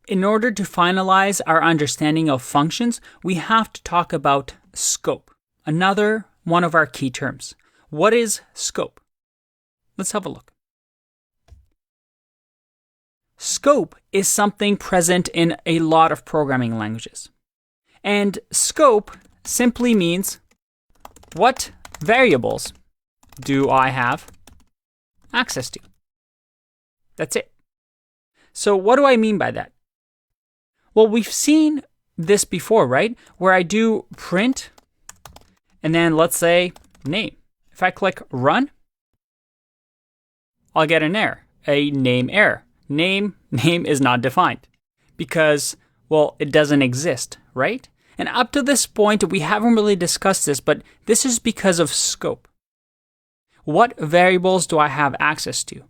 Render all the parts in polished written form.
In order to finalize our understanding of functions, we have to talk about scope, another one of our key terms. What is scope? Let's have a look. Scope is something present in a lot of programming languages. And scope simply means what variables do I have access to? That's it. So what do I mean by that? Well, we've seen this before, right? Where I do print and then let's say name. If I click run, I'll get an error, a name error. Name is not defined because, well, it doesn't exist, right? And up to this point, we haven't really discussed this, but this is because of scope. What variables do I have access to?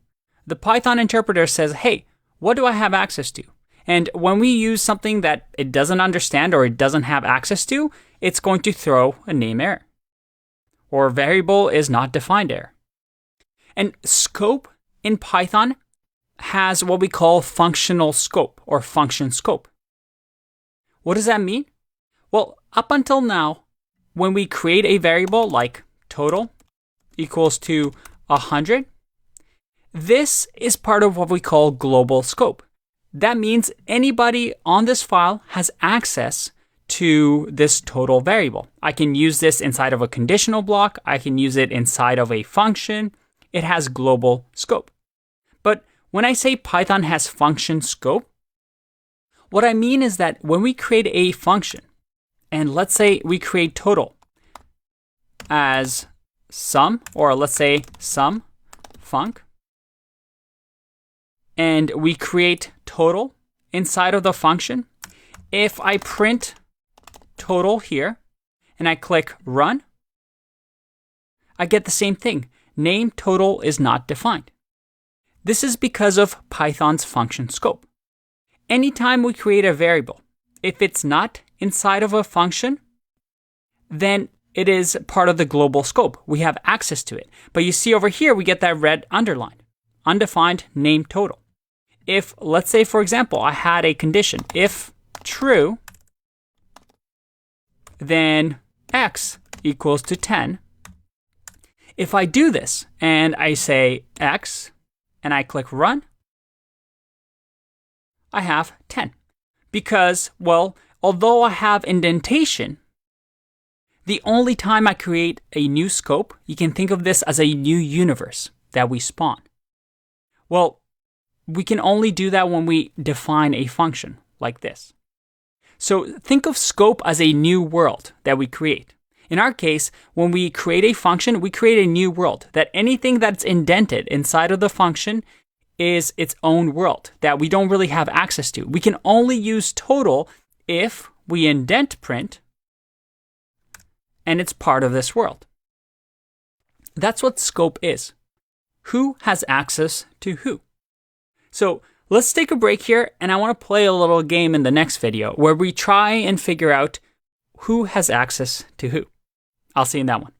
The Python interpreter says, hey, what do I have access to? And when we use something that it doesn't understand or it doesn't have access to, it's going to throw a name error or variable is not defined error. And scope in Python has what we call functional scope or function scope. What does that mean? Well, up until now, when we create a variable like total equals to 100, this is part of what we call global scope. That means anybody on this file has access to this total variable. I can use this inside of a conditional block. I can use it inside of a function. It has global scope. But when I say Python has function scope, what I mean is that when we create a function, and let's say we create total as sum, or let's say sum func, and we create total inside of the function, if I print total here and I click run, I get the same thing. Name total is not defined. This is because of Python's function scope. Anytime we create a variable, if it's not inside of a function, then it is part of the global scope. We have access to it. But you see over here, we get that red underline, undefined name total. If, let's say, for example, I had a condition, if true, then x equals to 10. If I do this and I say x and I click run, I have 10. Because, well, although I have indentation, the only time I create a new scope, you can think of this as a new universe that we spawn. Well, we can only do that when we define a function like this. So think of scope as a new world that we create. In our case, when we create a function, we create a new world, that anything that's indented inside of the function is its own world that we don't really have access to. We can only use total if we indent print and it's part of this world. That's what scope is. Who has access to who? So let's take a break here, and I want to play a little game in the next video where we try and figure out who has access to who. I'll see you in that one.